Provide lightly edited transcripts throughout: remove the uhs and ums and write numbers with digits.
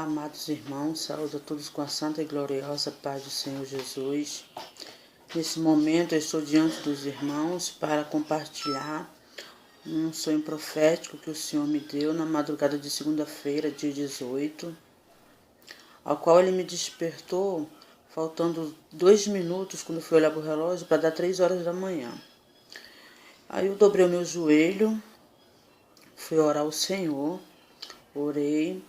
Olá, amados irmãos, saúde a todos com a santa e gloriosa paz do Senhor Jesus. Nesse momento eu estou diante dos irmãos para compartilhar um sonho profético que o Senhor me deu na madrugada de segunda-feira, dia 18, ao qual Ele me despertou faltando 2 minutos quando eu fui olhar para o relógio para dar 3 horas da manhã. Aí eu dobrei o meu joelho, fui orar ao Senhor, orei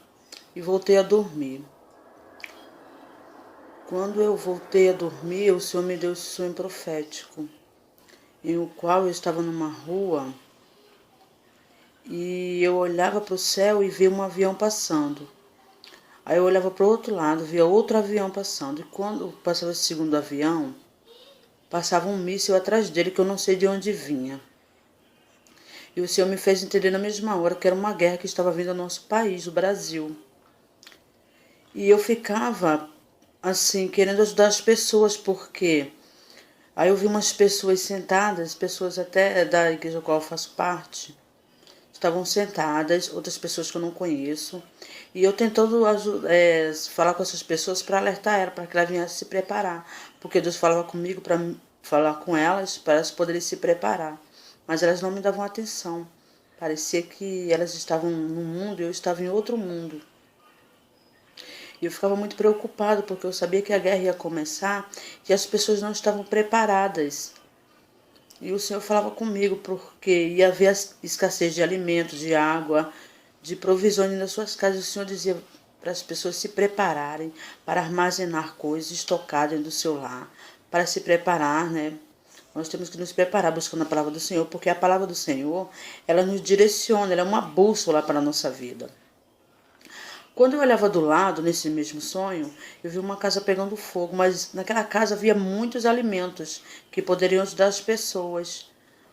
e voltei a dormir. Quando eu voltei a dormir, o Senhor me deu esse sonho profético, em o qual eu estava numa rua e eu olhava para o céu e via um avião passando. Aí eu olhava para o outro lado, via outro avião passando. E quando passava esse segundo avião, passava um míssil atrás dele que eu não sei de onde vinha. E o Senhor me fez entender na mesma hora que era uma guerra que estava vindo ao nosso país, o Brasil. E eu ficava assim, querendo ajudar as pessoas, porque aí eu vi umas pessoas sentadas, pessoas até da igreja a qual eu faço parte, estavam sentadas, outras pessoas que eu não conheço, e eu tentando falar com essas pessoas para alertar elas, para que elas viessem se preparar, porque Deus falava comigo para falar com elas, para elas poderem se preparar, mas elas não me davam atenção, parecia que elas estavam num mundo e eu estava em outro mundo. E eu ficava muito preocupado, porque eu sabia que a guerra ia começar e as pessoas não estavam preparadas. E o Senhor falava comigo, porque ia haver escassez de alimentos, de água, de provisões nas suas casas. O Senhor dizia para as pessoas se prepararem para armazenar coisas, estocar dentro do seu lar, para se preparar, né? Nós temos que nos preparar buscando a palavra do Senhor, porque a palavra do Senhor, ela nos direciona, ela é uma bússola para a nossa vida. Quando eu olhava do lado, nesse mesmo sonho, eu vi uma casa pegando fogo, mas naquela casa havia muitos alimentos que poderiam ajudar as pessoas.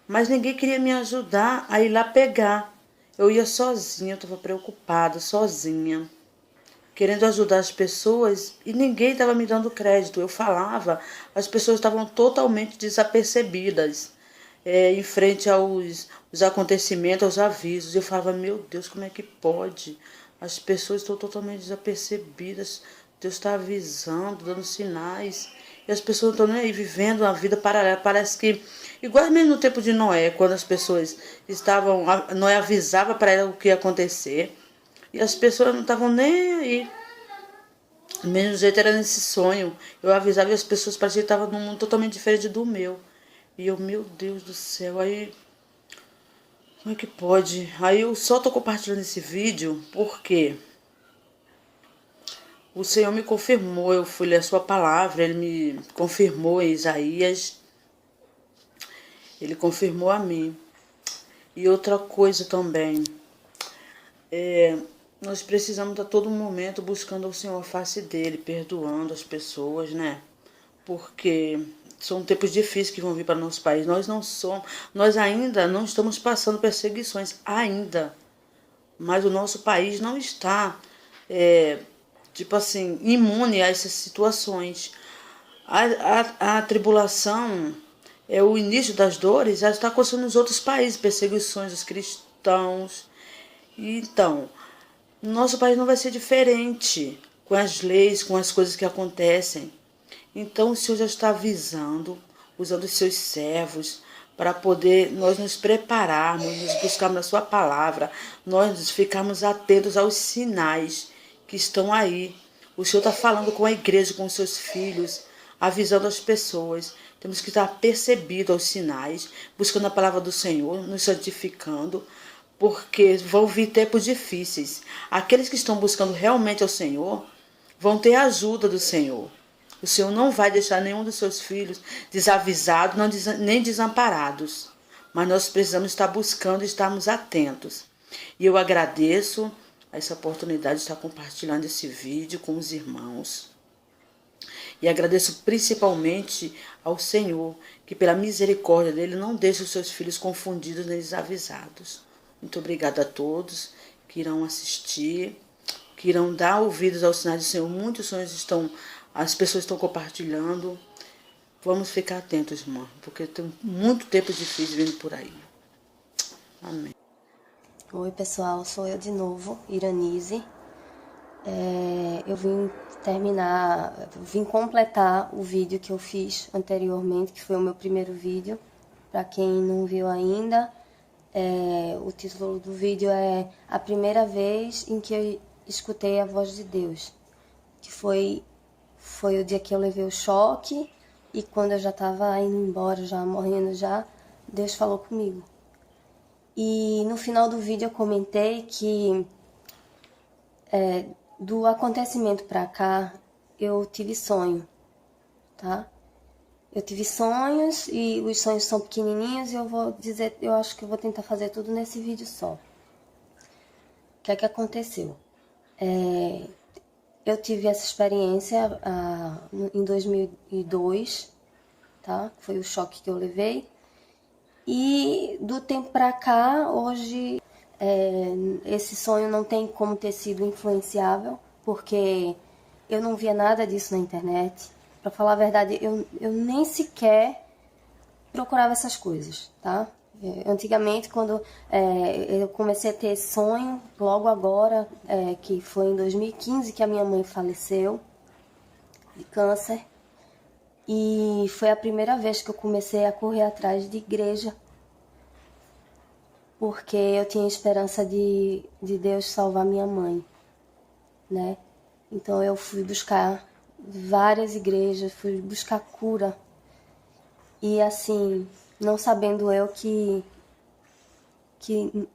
Mas ninguém queria me ajudar a ir lá pegar. Eu ia sozinha, eu estava preocupada, sozinha, querendo ajudar as pessoas e ninguém estava me dando crédito. Eu falava, as pessoas estavam totalmente desapercebidas em frente aos acontecimentos, aos avisos. Eu falava, meu Deus, como é que pode? As pessoas estão totalmente desapercebidas. Deus está avisando, dando sinais. E as pessoas estão nem aí vivendo uma vida paralela. Parece que, igual mesmo no tempo de Noé, quando as pessoas estavam... Noé avisava para ela o que ia acontecer. E as pessoas não estavam nem aí. Do mesmo jeito era nesse sonho. Eu avisava e as pessoas pareciam que estavam num mundo totalmente diferente do meu. E eu, meu Deus do céu, aí... Como é que pode? Aí eu só tô compartilhando esse vídeo porque o Senhor me confirmou, eu fui ler a sua palavra, Ele me confirmou em Isaías, Ele confirmou a mim. E outra coisa também, nós precisamos a todo momento buscando o Senhor a face dEle, perdoando as pessoas, né? Porque são tempos difíceis que vão vir para o nosso país. Nós ainda não estamos passando perseguições, ainda. Mas o nosso país não está, tipo assim, imune a essas situações. A tribulação é o início das dores, já está acontecendo nos outros países, perseguições dos cristãos. Então, nosso país não vai ser diferente com as leis, com as coisas que acontecem. Então o Senhor já está avisando, usando os seus servos, para poder nós nos prepararmos, nos buscarmos na sua palavra, nós ficarmos atentos aos sinais que estão aí. O Senhor está falando com a igreja, com os seus filhos, avisando as pessoas. Temos que estar percebidos aos sinais, buscando a palavra do Senhor, nos santificando, porque vão vir tempos difíceis. Aqueles que estão buscando realmente ao Senhor vão ter a ajuda do Senhor. O Senhor não vai deixar nenhum dos seus filhos desavisados, nem desamparados. Mas nós precisamos estar buscando e estarmos atentos. E eu agradeço essa oportunidade de estar compartilhando esse vídeo com os irmãos. E agradeço principalmente ao Senhor, que pela misericórdia dele não deixa os seus filhos confundidos nem desavisados. Muito obrigada a todos que irão assistir, que irão dar ouvidos aos sinais do Senhor. Muitos sonhos as pessoas estão compartilhando. Vamos ficar atentos, irmão, porque tem muito tempo difícil vindo por aí. Amém. Oi, pessoal, sou eu de novo, Iranise. Eu vim completar o vídeo que eu fiz anteriormente, que foi o meu primeiro vídeo. Para quem não viu ainda, o título do vídeo é A Primeira Vez em que eu escutei a voz de Deus, que foi o dia que eu levei o choque e quando eu já estava indo embora, já morrendo já, Deus falou comigo. E no final do vídeo eu comentei que do acontecimento pra cá eu tive sonho, tá? Eu tive sonhos e os sonhos são pequenininhos e eu acho que eu vou tentar fazer tudo nesse vídeo só. O que é que aconteceu? Eu tive essa experiência em 2002, tá? Foi o choque que eu levei. E do tempo pra cá, hoje, esse sonho não tem como ter sido influenciável, porque eu não via nada disso na internet. Pra falar a verdade, eu nem sequer procurava essas coisas, tá? Antigamente, quando eu comecei a ter esse sonho, logo agora, que foi em 2015 que a minha mãe faleceu de câncer, e foi a primeira vez que eu comecei a correr atrás de igreja, porque eu tinha esperança de Deus salvar minha mãe, né? Então eu fui buscar várias igrejas, fui buscar cura. E assim, não sabendo eu que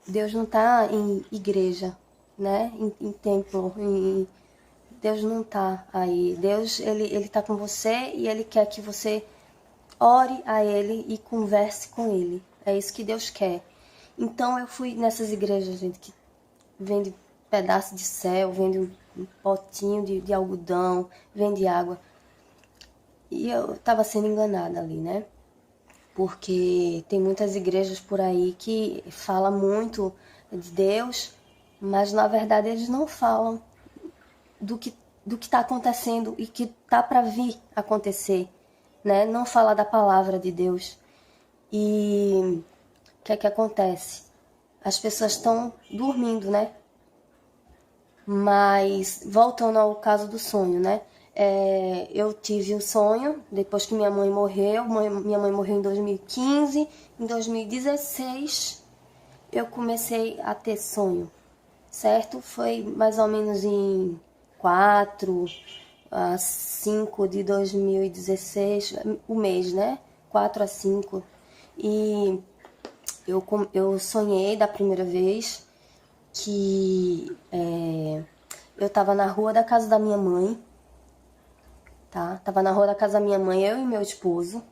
Deus não está em igreja, né? Em templo, Deus não está aí. Deus, ele tá com você e ele quer que você ore a ele e converse com ele. É isso que Deus quer. Então eu fui nessas igrejas, gente, que vende pedaço de céu, vende um potinho de algodão, vende água. E eu estava sendo enganada ali, né? Porque tem muitas igrejas por aí que falam muito de Deus, mas na verdade eles não falam do que está acontecendo e que tá para vir acontecer, né? Não fala da palavra de Deus. E o que é que acontece? As pessoas estão dormindo, né? Mas voltando ao caso do sonho, né? Eu tive um sonho depois que minha mãe morreu. Minha mãe morreu em 2015. Em 2016 eu comecei a ter sonho, certo? Foi mais ou menos em 4 a 5 de 2016, o mês, né? 4 a 5. E eu sonhei da primeira vez que eu tava na rua da casa da minha mãe, tá? Tava na rua da casa da minha mãe, eu e meu esposo.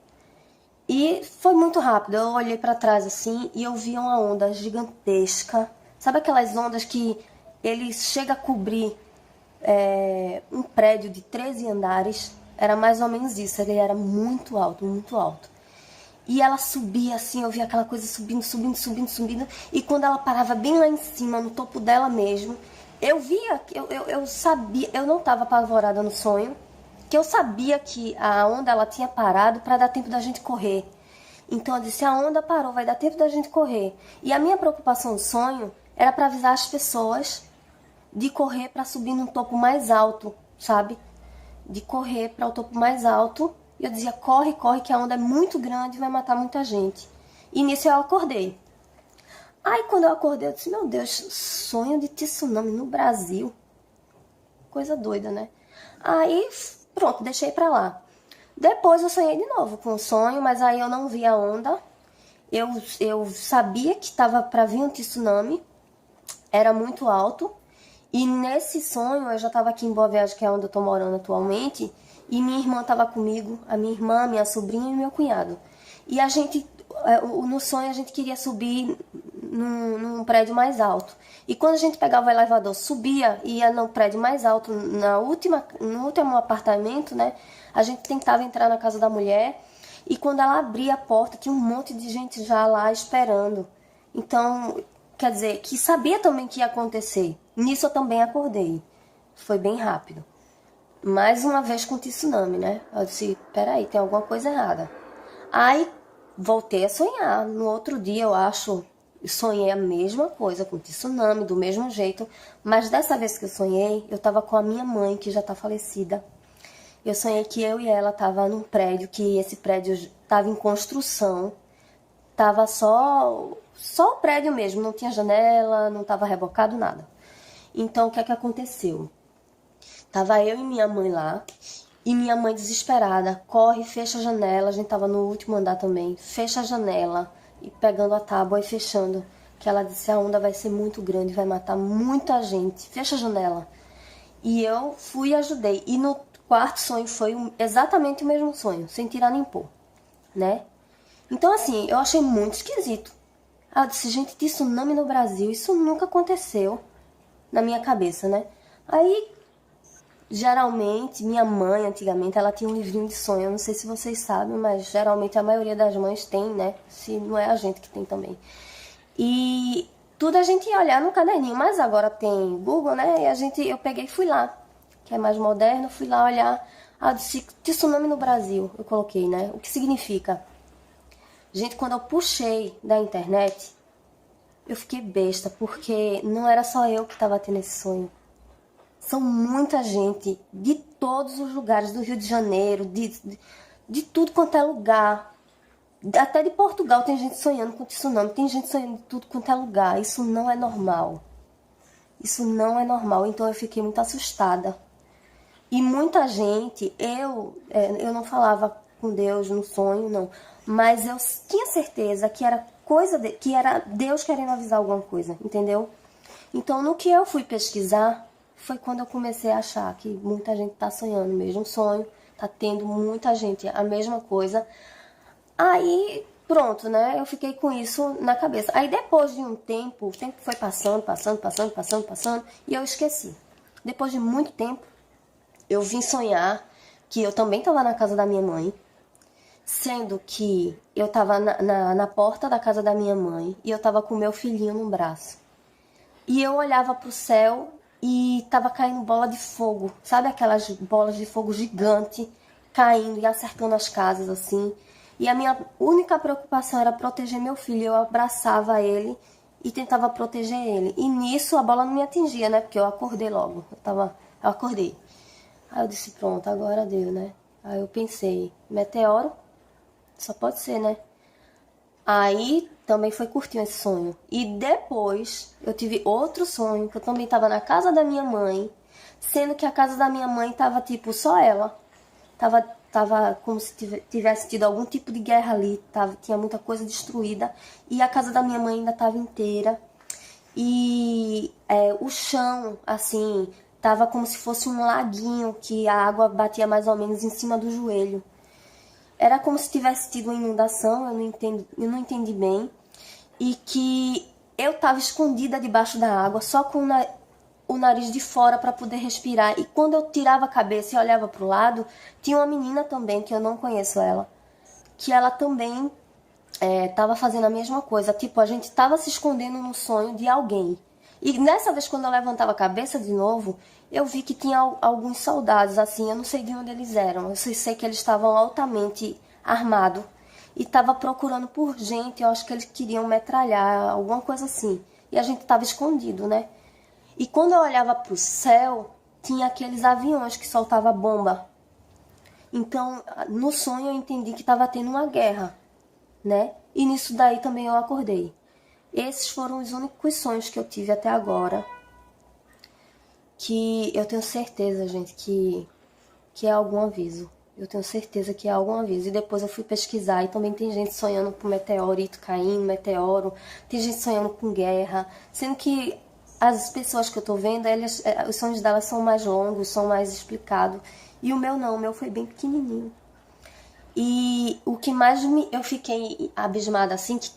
E foi muito rápido, eu olhei pra trás assim e eu vi uma onda gigantesca. Sabe aquelas ondas que ele chega a cobrir um prédio de 13 andares? Era mais ou menos isso, ele era muito alto, muito alto. E ela subia assim, eu via aquela coisa subindo, subindo, subindo, subindo. E quando ela parava bem lá em cima, no topo dela mesmo, eu via, eu sabia, eu não estava apavorada no sonho, que eu sabia que a onda ela tinha parado para dar tempo da gente correr. Então eu disse, a onda parou, vai dar tempo da gente correr. E a minha preocupação no sonho era para avisar as pessoas de correr para subir num topo mais alto, sabe? De correr para o topo mais alto. E eu dizia, corre, corre, que a onda é muito grande e vai matar muita gente. E nisso eu acordei. Aí quando eu acordei, eu disse, meu Deus, sonho de tsunami no Brasil. Coisa doida, né? Aí, pronto, deixei pra lá. Depois eu sonhei de novo com o sonho, mas aí eu não vi a onda. Eu sabia que estava para vir um tsunami. Era muito alto. E nesse sonho, eu já estava aqui em Boa Viagem, que é onde eu tô morando atualmente, e minha irmã estava comigo, a minha irmã, minha sobrinha e meu cunhado. E a gente, no sonho, a gente queria subir num prédio mais alto. E quando a gente pegava o elevador, subia, ia no prédio mais alto, no último apartamento, né? A gente tentava entrar na casa da mulher, e quando ela abria a porta, tinha um monte de gente já lá esperando. Então, quer dizer, que sabia também que ia acontecer. Nisso eu também acordei. Foi bem rápido. Mais uma vez com tsunami, né? Eu disse, peraí, tem alguma coisa errada. Aí voltei a sonhar. No outro dia, eu acho, Eu sonhei a mesma coisa, com tsunami, do mesmo jeito, mas dessa vez que eu sonhei, eu tava com a minha mãe, que já tá falecida. Eu sonhei que eu e ela tava num prédio, que esse prédio tava em construção, tava só o prédio mesmo, não tinha janela, não tava rebocado, nada. Então, o que é que aconteceu? Tava eu e minha mãe lá, e minha mãe desesperada, corre, fecha a janela, a gente tava no último andar também, fecha a janela, e pegando a tábua e fechando, que ela disse, a onda vai ser muito grande, vai matar muita gente, fecha a janela. E eu fui e ajudei, e no quarto sonho foi exatamente o mesmo sonho, sem tirar nem pôr, né? Então assim, eu achei muito esquisito. Eu disse, gente, tsunami no Brasil, isso nunca aconteceu na minha cabeça, né? Aí, geralmente, minha mãe, antigamente, ela tinha um livrinho de sonho. Eu não sei se vocês sabem, mas geralmente a maioria das mães tem, né? Se não é a gente que tem também. E tudo a gente ia olhar no caderninho, mas agora tem Google, né? E eu peguei e fui lá, que é mais moderno, fui lá olhar. Ah, disse, tsunami no Brasil, eu coloquei, né? O que significa? Gente, quando eu puxei da internet, eu fiquei besta, porque não era só eu que estava tendo esse sonho. São muita gente de todos os lugares do Rio de Janeiro, de tudo quanto é lugar. Até de Portugal tem gente sonhando com tsunami, tem gente sonhando de tudo quanto é lugar. Isso não é normal. Isso não é normal, então eu fiquei muito assustada. E muita gente, eu não falava com Deus no sonho, não. Mas eu tinha certeza que era que era Deus querendo avisar alguma coisa, entendeu? Então, no que eu fui pesquisar, foi quando eu comecei a achar que muita gente tá sonhando o mesmo sonho, tá tendo muita gente a mesma coisa. Aí, pronto, né? Eu fiquei com isso na cabeça. Aí, depois de um tempo, o tempo foi passando, e eu esqueci. Depois de muito tempo, eu vim sonhar que eu também estava na casa da minha mãe, sendo que eu estava na porta da casa da minha mãe e eu estava com meu filhinho no braço. E eu olhava pro céu e tava caindo bola de fogo, sabe aquelas bolas de fogo gigante caindo e acertando as casas assim. E a minha única preocupação era proteger meu filho. Eu abraçava ele e tentava proteger ele. E nisso a bola não me atingia, né? Porque eu acordei logo. Eu acordei. Aí eu disse, pronto, agora deu, né? Aí eu pensei, meteoro? Só pode ser, né? Aí também foi curtinho esse sonho. E depois eu tive outro sonho, que eu também tava na casa da minha mãe, sendo que a casa da minha mãe tava tipo só ela. Tava como se tivesse tido algum tipo de guerra ali, tinha muita coisa destruída. E a casa da minha mãe ainda tava inteira. E o chão, assim, tava como se fosse um laguinho, que a água batia mais ou menos em cima do joelho. Era como se tivesse tido uma inundação, eu não entendi bem. E que eu estava escondida debaixo da água, só com o nariz de fora para poder respirar. E quando eu tirava a cabeça e olhava para o lado, tinha uma menina também, que eu não conheço ela, que ela também estava fazendo a mesma coisa. Tipo, a gente estava se escondendo no sonho de alguém. E dessa vez, quando eu levantava a cabeça de novo, eu vi que tinha alguns soldados, assim, eu não sei de onde eles eram. Eu só sei que eles estavam altamente armados e estavam procurando por gente. Eu acho que eles queriam metralhar, alguma coisa assim. E a gente estava escondido, né? E quando eu olhava para o céu, tinha aqueles aviões que soltavam bomba. Então, no sonho eu entendi que estava tendo uma guerra, né? E nisso daí também eu acordei. Esses foram os únicos sonhos que eu tive até agora. Que eu tenho certeza, gente, que é algum aviso. Eu tenho certeza que é algum aviso. E depois eu fui pesquisar e também tem gente sonhando com meteorito caindo, meteoro. Tem gente sonhando com guerra. Sendo que as pessoas que eu tô vendo, os sonhos delas são mais longos, são mais explicados. E o meu não, o meu foi bem pequenininho. E o que mais eu fiquei abismada, assim, que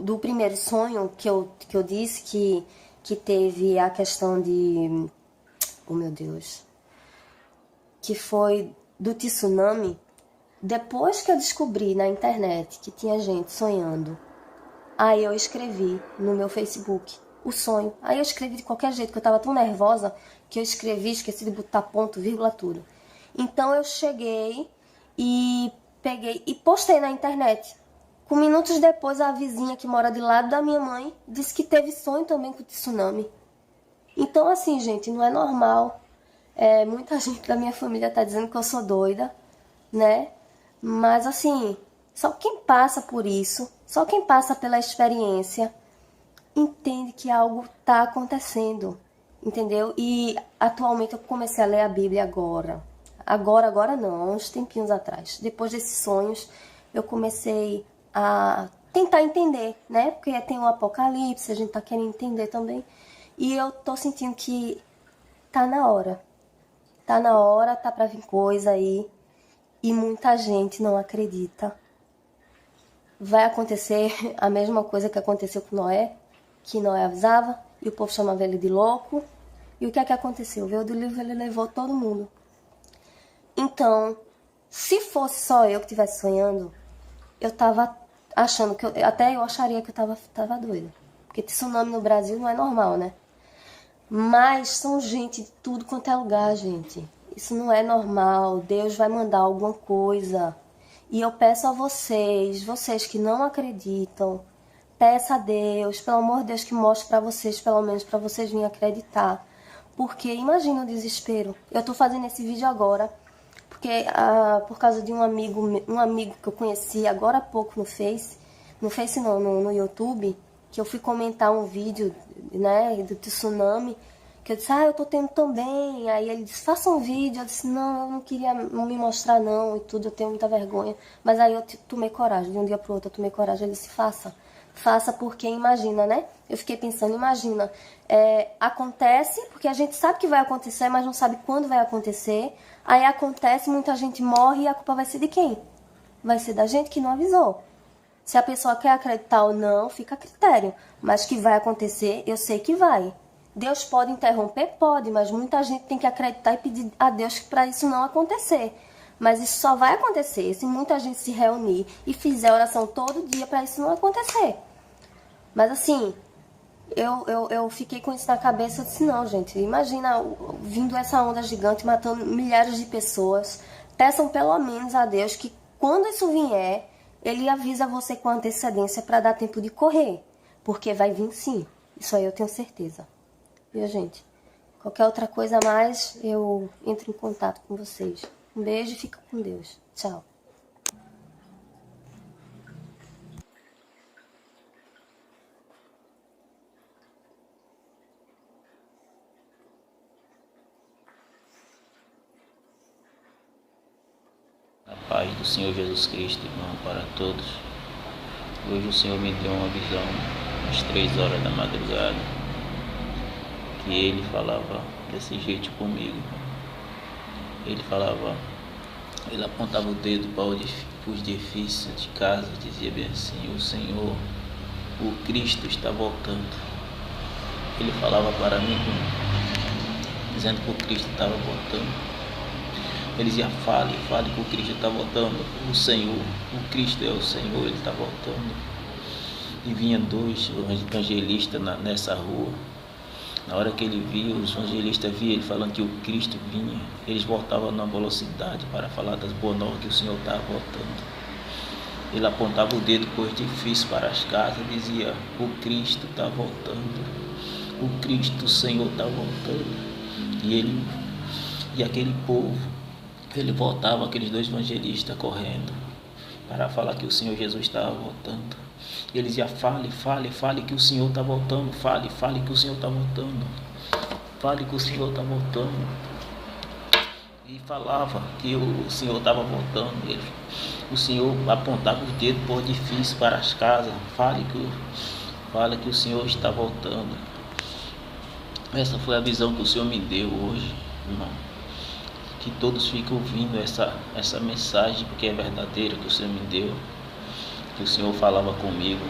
do primeiro sonho que eu disse que teve a questão de, oh meu Deus, que foi do tsunami, depois que eu descobri na internet que tinha gente sonhando, aí eu escrevi no meu Facebook o sonho. Aí eu escrevi de qualquer jeito, que eu tava tão nervosa que eu esqueci de botar ponto, vírgula, tudo. Então eu cheguei e peguei e postei na internet. Com minutos depois, a vizinha que mora de lado da minha mãe disse que teve sonho também com o tsunami. Então, assim, gente, não é normal. Muita gente da minha família tá dizendo que eu sou doida, né? Mas, assim, só quem passa por isso, só quem passa pela experiência, entende que algo tá acontecendo, entendeu? E atualmente eu comecei a ler a Bíblia agora. Agora não, há uns tempinhos atrás. Depois desses sonhos, eu comecei a tentar entender, né? Porque tem o Apocalipse, a gente tá querendo entender também. E eu tô sentindo que tá na hora. Tá na hora, tá pra vir coisa aí. E muita gente não acredita. Vai acontecer a mesma coisa que aconteceu com Noé, que Noé avisava, e o povo chamava ele de louco. E o que é que aconteceu? Veio do livro, ele levou todo mundo. Então, se fosse só eu que estivesse sonhando, eu tava achando que até eu acharia que eu tava doida. Porque tsunami no Brasil não é normal, né? Mas são gente de tudo quanto é lugar, gente. Isso não é normal. Deus vai mandar alguma coisa. E eu peço a vocês que não acreditam, peça a Deus, pelo amor de Deus, que mostre pra vocês, pelo menos pra vocês virem acreditar. Porque imagina o desespero. Eu tô fazendo esse vídeo agora porque por causa de um amigo que eu conheci agora há pouco no YouTube, que eu fui comentar um vídeo, né, do tsunami, que eu disse, eu tô tendo também. Aí ele disse, faça um vídeo. Eu disse, não, eu não queria me mostrar não e tudo, eu tenho muita vergonha. Mas aí eu tomei coragem, de um dia pro outro eu tomei coragem. Ele disse, faça porque imagina, né? Eu fiquei pensando, imagina, acontece, porque a gente sabe que vai acontecer, mas não sabe quando vai acontecer. Aí acontece, muita gente morre e a culpa vai ser de quem? Vai ser da gente que não avisou. Se a pessoa quer acreditar ou não, fica a critério. Mas que vai acontecer, eu sei que vai. Deus pode interromper? Pode, mas muita gente tem que acreditar e pedir a Deus para isso não acontecer. Mas isso só vai acontecer se muita gente se reunir e fizer oração todo dia para isso não acontecer. Mas assim, eu fiquei com isso na cabeça. Eu disse, não, gente, imagina vindo essa onda gigante, matando milhares de pessoas. Peçam pelo menos a Deus que quando isso vier, Ele avisa você com antecedência para dar tempo de correr. Porque vai vir sim, isso aí eu tenho certeza. Viu, gente? Qualquer outra coisa a mais, eu entro em contato com vocês. Um beijo e fica com Deus. Tchau. A paz do Senhor Jesus Cristo, irmão, para todos. Hoje o Senhor me deu uma visão, às 3 horas da madrugada, que Ele falava desse jeito comigo. Ele apontava o dedo para os edifícios de casa, dizia bem assim, o Senhor, o Cristo está voltando. Ele falava para mim, dizendo que o Cristo estava voltando. Ele dizia, fale que o Cristo está voltando, o Senhor, o Cristo é o Senhor, Ele está voltando. E vinha 2 evangelistas nessa rua. Na hora que ele viu, os evangelistas viam ele falando que o Cristo vinha, eles voltavam na velocidade para falar das boas novas que o Senhor estava voltando. Ele apontava o dedo para os edifícios, para as casas, e dizia, o Cristo está voltando, o Cristo, o Senhor está voltando. E aquele povo, ele voltava, aqueles 2 evangelistas correndo para falar que o Senhor Jesus estava voltando. E ele dizia, fale que o Senhor está voltando, fale que o Senhor está voltando, fale que o Senhor está voltando. E falava que o Senhor estava voltando. O Senhor apontava os dedos para o edifício, para as casas, fale que o Senhor está voltando. Essa foi a visão que o Senhor me deu hoje, irmão. Que todos fiquem ouvindo essa mensagem, porque é verdadeira, que o Senhor me deu, que o Senhor falava comigo.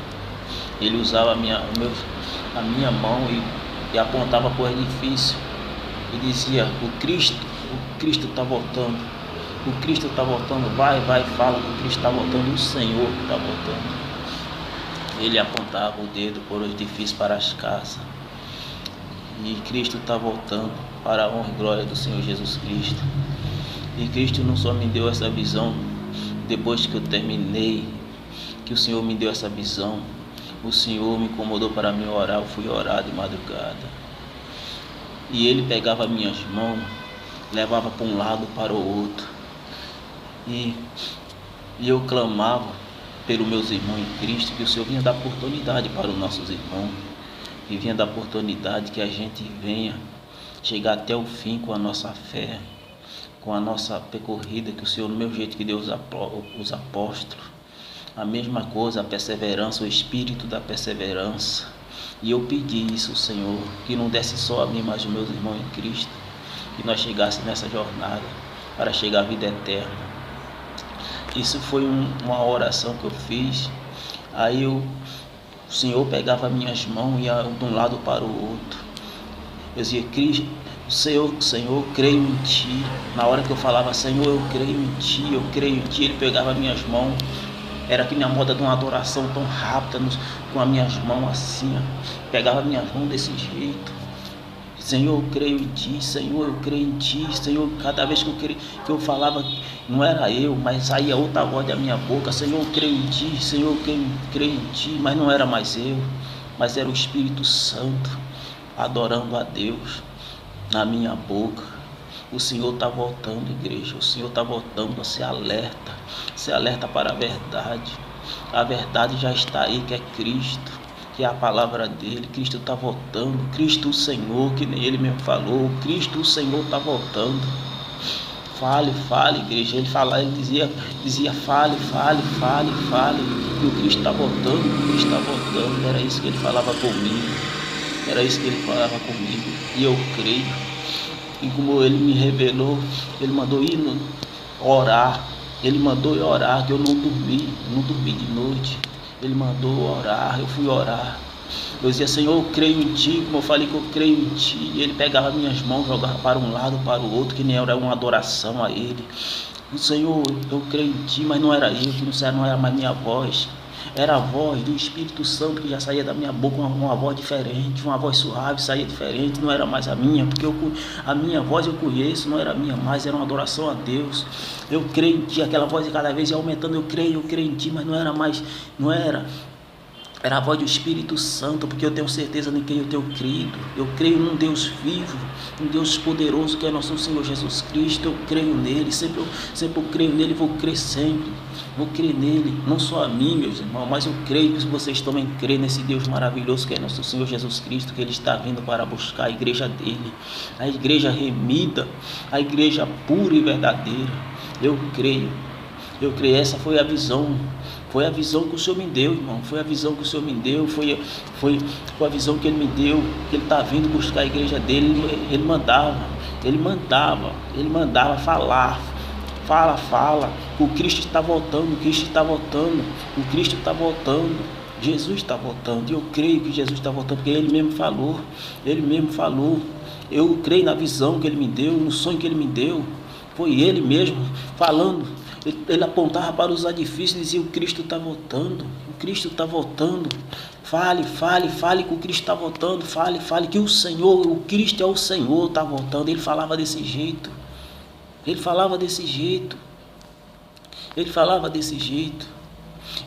Ele usava a minha mão e apontava para o edifício e dizia, o Cristo está voltando, o Cristo está voltando, vai, fala que o Cristo está voltando, o Senhor está voltando. Ele apontava o dedo para o edifício, para as casas, e Cristo está voltando, para a honra e glória do Senhor Jesus Cristo. E Cristo não só me deu essa visão depois que eu terminei que o Senhor me deu essa visão. O Senhor me incomodou para mim orar, eu fui orar de madrugada. E Ele pegava minhas mãos, levava para um lado, para o outro. E eu clamava pelos meus irmãos em Cristo, que o Senhor vinha dar oportunidade para os nossos irmãos. E vinha dar oportunidade que a gente venha chegar até o fim com a nossa fé, com a nossa percorrida, que o Senhor, do meu jeito que Deus os apóstolos, a mesma coisa, a perseverança, o espírito da perseverança. E eu pedi isso, Senhor, que não desse só a mim, mas os meus irmãos em Cristo, que nós chegássemos nessa jornada para chegar à vida eterna. Isso foi uma oração que eu fiz. Aí o Senhor pegava minhas mãos e ia de um lado para o outro. Eu dizia: Cristo, Senhor, eu creio em Ti. Na hora que eu falava: Senhor, eu creio em Ti, eu creio em Ti, Ele pegava minhas mãos. Era que minha moda de uma adoração tão rápida, com as minhas mãos assim, ó. Pegava minhas mãos desse jeito. Senhor, eu creio em Ti, Senhor, eu creio em Ti, Senhor. Cada vez que eu falava, não era eu, mas saía outra voz da minha boca: Senhor, eu creio em Ti, Senhor, eu creio em Ti. Mas não era mais eu, mas era o Espírito Santo adorando a Deus na minha boca. O Senhor está voltando, igreja. O Senhor está voltando. Se alerta para a verdade. A verdade já está aí, que é Cristo, que é a palavra dele. Cristo está voltando. Cristo o Senhor, que nem ele mesmo falou. Cristo o Senhor está voltando. Fale, igreja. Ele dizia: fale. Que o Cristo está voltando, que o Cristo está voltando. Era isso que ele falava comigo. E eu creio. E como ele me revelou, ele mandou ir orar. Ele mandou eu orar, que eu não dormi de noite. Ele mandou orar, eu fui orar. Eu dizia: Senhor, eu creio em Ti, como eu falei que eu creio em Ti. E Ele pegava minhas mãos, jogava para um lado, para o outro, que nem era uma adoração a Ele. E Senhor, eu creio em Ti, mas não era eu, que não era mais minha voz. Era a voz do Espírito Santo que já saía da minha boca, uma voz diferente, uma voz suave, saía diferente, não era mais a minha, porque a minha voz eu conheço, não era minha mais, era uma adoração a Deus. Eu creio em Ti, aquela voz cada vez ia aumentando: eu creio em Ti, mas não era mais, era a voz do Espírito Santo, porque eu tenho certeza em quem eu tenho crido. Eu creio num Deus vivo, um Deus poderoso, que é nosso Senhor Jesus Cristo. Eu creio nele, sempre eu creio nele, vou crer sempre. Vou crer nele, não só a mim, meus irmãos, mas eu creio que vocês também creem nesse Deus maravilhoso que é nosso Senhor Jesus Cristo, que Ele está vindo para buscar a igreja dele, a igreja remida, a igreja pura e verdadeira. Eu creio, essa foi a visão que o Senhor me deu, irmão. Foi a visão que o Senhor me deu, foi a visão que Ele me deu, que Ele está vindo buscar a igreja dele. Ele mandava falar. Fala, o Cristo está voltando, Jesus está voltando. E eu creio que Jesus está voltando, porque Ele mesmo falou. Eu creio na visão que Ele me deu, no sonho que Ele me deu. Foi Ele mesmo falando. Ele apontava para os edifícios e dizia: o Cristo está voltando, Fale que o Cristo está voltando, fale que o Cristo é o Senhor, está voltando. Ele falava desse jeito.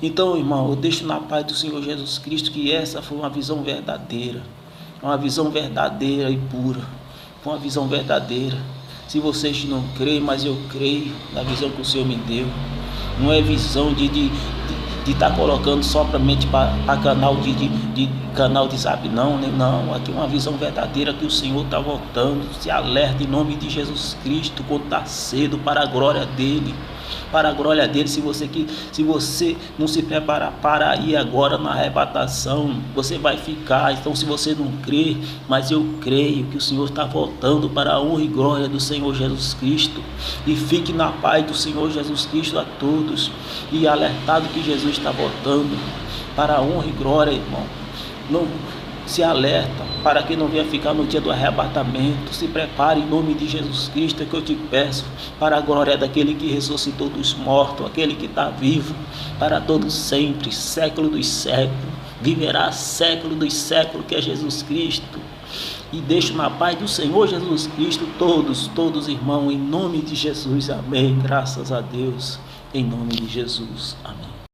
Então, irmão, eu deixo na paz do Senhor Jesus Cristo que essa foi uma visão verdadeira, e pura. Foi uma visão verdadeira. Se vocês não creem, mas eu creio na visão que o Senhor me deu. Não é visão de estar colocando somente para canal de zap, não. Aqui é uma visão verdadeira, que o Senhor está voltando. Se alerta em nome de Jesus Cristo, quando está cedo, para a glória dele. Se você não se preparar para ir agora na arrebatação, você vai ficar. Então, se você não crê, mas eu creio que o Senhor está voltando para a honra e glória do Senhor Jesus Cristo. E fique na paz do Senhor Jesus Cristo a todos, e alertado que Jesus está voltando para a honra e glória, irmão. Não se alerta para que não venha ficar no dia do arrebatamento. Se prepare em nome de Jesus Cristo, é que eu te peço, para a glória daquele que ressuscitou dos mortos, aquele que está vivo para todo sempre, século dos séculos, viverá século dos séculos, que é Jesus Cristo. E deixo na paz do Senhor Jesus Cristo todos irmãos, em nome de Jesus, amém. Graças a Deus, em nome de Jesus, amém.